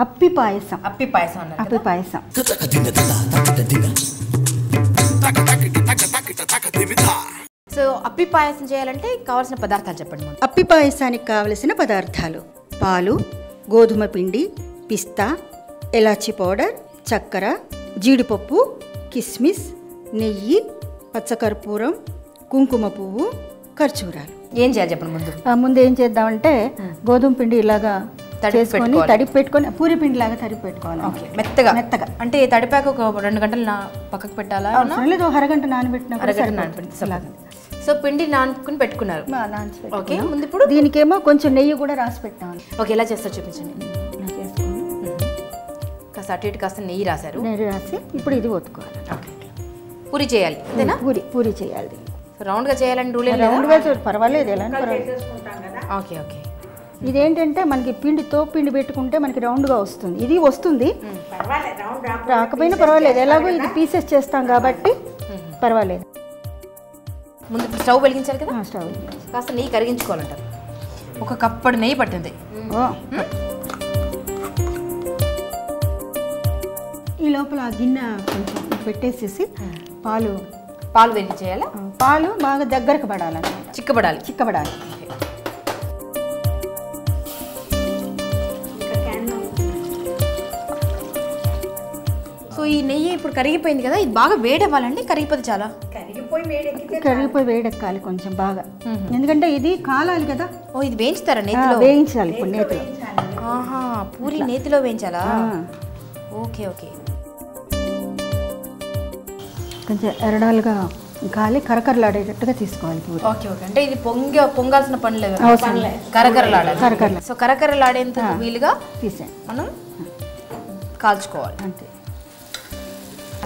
అప్పి పాయసం. అప్పి పాయసం అన్నారు. అప్పి పాయసం. సో అప్పి పాయసం చేయాలంటే కావాల్సిన పదార్థాలు చెప్పండి. అప్పి పాయసానికి కావలసిన పదార్థాలు: పాలు, గోధుమ పిండి, పిస్తా, ఎలాచి పౌడర్, చక్కెర, జీడిపప్పు, కిస్మిస్, నెయ్యి, పచ్చకర్పూరం, కుంకుమ పువ్వు, ఖర్జూరాలు. ఏం చేయాలి చెప్పండి ముందు? ముందు ఏం చేద్దామంటే గోధుమ పిండి ఇలాగా చేసుకొని తడిపి పెట్టుకొని పూరి పిండి లాగా తడిపి పెట్టుకోవాలి. మెత్తగా మెత్తగా అంటే తడిపాక ఒక 2 గంటలు పక్కకు పెట్టాలా? లేదు, అరగంట నానబెట్టిన. సో పిండి నానుకుని పెట్టుకున్నారు. ఓకే, ముందు ఇప్పుడు దీనికేమో కొంచెం నెయ్యి కూడా రాసి పెట్టాను. ఓకే, ఎలా చేస్తారు చూపించండి. కాస్త అటు ఇటు కాస్త నెయ్యి రాశారు. నెయ్యి రాసి ఇప్పుడు ఇది ఒత్తుకోవాలి. పూరి చేయాలి అంతేనా? పూరి చేయాలి. రౌండ్గా చేయాలని రూల్ రౌండ్గా పర్వాలేదు, ఎలా ఓకే ఓకే. ఇదేంటంటే మనకి పిండి పెట్టుకుంటే మనకి రౌండ్గా వస్తుంది. ఇది వస్తుంది, రాకపోయినా పర్వాలేదు, ఎలాగో ఇది పీసెస్ చేస్తాం కాబట్టి పర్వాలేదు. ముందు స్టవ్ వెలిగించాలి కదా? స్టవ్ కాస్త నెయ్యి కరిగించుకోవాలంటారు. ఒక కప్పడు నెయ్యి పట్టింది. ఈ లోపల ఆ గిన్నె కొంచెం పెట్టేసేసి పాలు వేడి చేయాలా? పాలు బాగా దగ్గరకు పడాలన్నమాట, చిక్కబడాలి. సో ఈ నెయ్యి ఇప్పుడు కరిగిపోయింది కదా, ఇది బాగా వేడవ్వాలండి. కరిగిపోతే చాలా కరిగిపోయి వేడెక్కాలి కొంచెం బాగా, ఎందుకంటే ఇది కాలాలి కదా. ఓ, ఇది వేయించుతారా? నేతిలో వేయించాలి. ఇప్పుడు నేతిలో. ఆహా, పూరి నేతిలో వేయించాలా? Okay okay. కొంచెం ఎరడాలుగా కాలి కరకరలాడేటట్టుగా తీసుకోవాలి పూరి. Okay okay. అంటే ఇది పొంగాల్సిన పని లేదు, కరకరలాడాలి. సో కరకరలాడేంత వీలుగా తీసేయండి, మనం కాల్చుకోవాలి అంతే.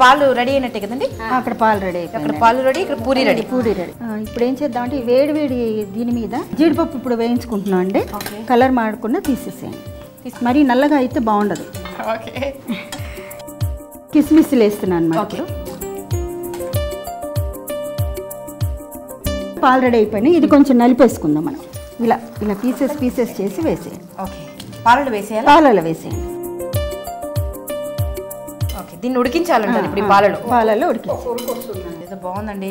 పాలు రెడీ అయినట్టే కదండి? అక్కడ పాలు రెడీ, అక్కడ పాలు రెడీ, ఇక్కడ పూరి రెడీ. ఇప్పుడు ఏం చేద్దామంటే వేడి దీని మీద జీడిపప్పు ఇప్పుడు వేయించుకుంటున్నాం అండి. కలర్ మాడకుండా తీసేసేయండి, మరీ నల్లగా అయితే బాగుండదు. కిస్మిస్లు వేస్తున్నాను అన్నమాట. పాలు రెడీ అయిపోయినాయి. ఇది కొంచెం నలిపేసుకుందాం మనం. ఇలా పీసెస్ చేసి వేసేయండి. పాలలో వేసేయండి. ఓకే, దీన్ని ఉడికించాలంటారు ఇప్పుడు. పాలలో ఉడికించాలి. బాగుందండి.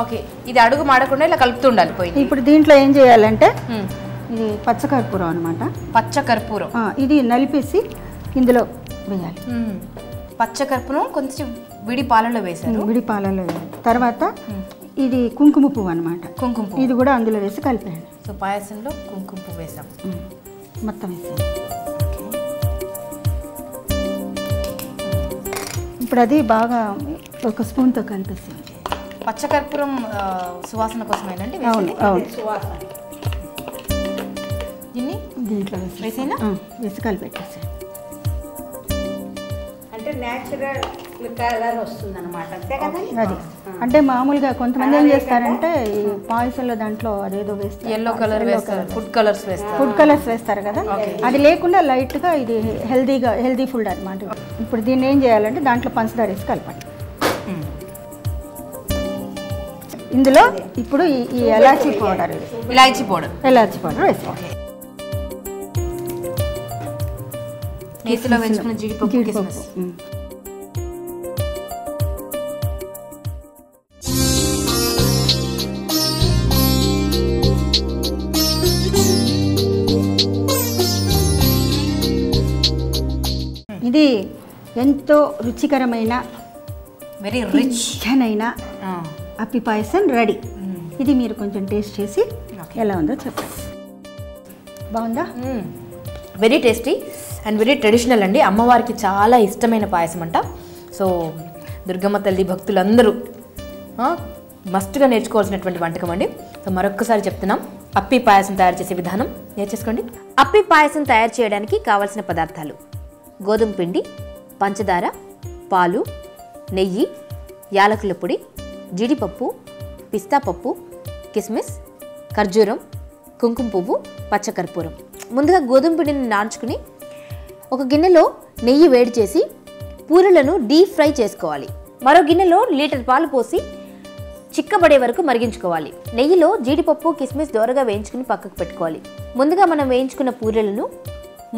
ఓకే, ఇది అడుగు మాడకుండా ఇలా కలుపుతుండాలి. ఇప్పుడు దీంట్లో ఏం చేయాలంటే ఇది పచ్చకర్పూరం అనమాట. పచ్చకర్పూరం ఇది నలిపేసి ఇందులో వేయాలి. పచ్చకర్పూరం కొంచెం విడి పాలలో వేసారు. తర్వాత ఇది కుంకుమ పువ్వు అనమాట. ఇది కూడా అందులో వేసి కలిపేయండి. సో పాయసంలో కుంకుమ పువ్వు వేసాం, మొత్తం వేసాం. ఇప్పుడు అది బాగా ఒక స్పూన్తో కలిపేసి. పచ్చకర్పూరం సువాసన కోసమేనండి? అవును. దీంట్లో వేసి కలిపెట్టేసి. అంటే న్యాచురల్ కలర్ వస్తుంది అనమాట, అంతే కదా? అది అంటే మామూలుగా కొంతమంది ఏం చేస్తారంటే ఈ పాయసంలో దాంట్లో అదేదో వేస్తారు, ఎల్లో కలర్ వేస్తారు, ఫుడ్ కలర్స్ వేస్తారు కదా. అది లేకుండా లైట్గా ఇది హెల్దీ ఫుడ్ అనమాట. ఇప్పుడు దీన్ని ఏం చేయాలంటే దాంట్లో పంచదార వేసి కలపండి. ఇందులో ఇప్పుడు ఈ ఎలాచీ పౌడర్ వేసుకోండి. నేతిలో వేసుకున్న జీడిపప్పు. ఇది ఎంతో రుచికరమైన వెరీ రిచ్ అయిన అప్పి పాయసం రెడీ. ఇది మీరు కొంచెం టేస్ట్ చేసి ఎలా ఉందో చెప్పండి. బాగుందా? Very tasty and very traditional అండి. అమ్మవారికి చాలా ఇష్టమైన పాయసం అంట. సో దుర్గమ్మ తల్లి భక్తులందరూ మస్ట్గా నేర్చుకోవాల్సినటువంటి వంటకం అండి. సో మరొక్కసారి చెప్తున్నాం, అప్పి పాయసం తయారు చేసే విధానం నేర్చేసుకోండి. అప్పి పాయసం తయారు చేయడానికి కావాల్సిన పదార్థాలు: గోధుమ పిండి, పంచదార, పాలు, నెయ్యి, యాలకుల పొడి, జీడిపప్పు, పిస్తా పప్పు, కిస్మిస్, ఖర్జూరం, కుంకుమ పువ్వు, పచ్చకర్పూరం. ముందుగా గోధుమ పిండిని నార్చుకుని ఒక గిన్నెలో నెయ్యి వేడి చేసి పూరీలను డీప్ ఫ్రై చేసుకోవాలి. మరో గిన్నెలో లీటర్ పాలు పోసి చిక్కబడే వరకు మరిగించుకోవాలి. నెయ్యిలో జీడిపప్పు, కిస్మిస్ దోరగా వేయించుకుని పక్కకు పెట్టుకోవాలి. ముందుగా మనం వేయించుకున్న పూరీలను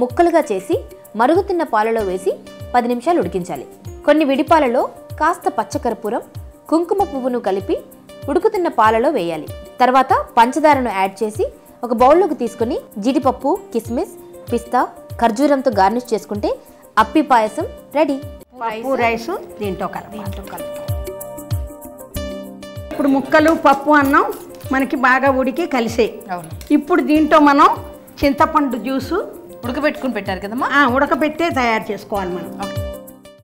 ముక్కలుగా చేసి మరుగుతున్న పాలలో వేసి 10 నిమిషాలు ఉడికించాలి. కొన్ని విడిపాలలో కాస్త పచ్చకర్పూరం, కుంకుమ పువ్వును కలిపి ఉడుకుతున్న పాలలో వేయాలి. తర్వాత పంచదారను యాడ్ చేసి ఒక బౌల్లోకి తీసుకుని జీడిపప్పు, కిస్మిస్, పిస్తా, ఖర్జూరంతో గార్నిష్ చేసుకుంటే అప్పి పాయసం రెడీ. పప్పు రైస్ దీంట్లో కలుపు. ఇప్పుడు ముక్కలు పప్పు అన్నం మనకి బాగా ఉడికి కలిసే. ఇప్పుడు దీంట్లో మనం చింతపండు జ్యూసు ఉడకబెట్టుకుని పెట్టారు కదమ్మా, ఉడకబెట్టే తయారు చేసుకోవాలి మనం.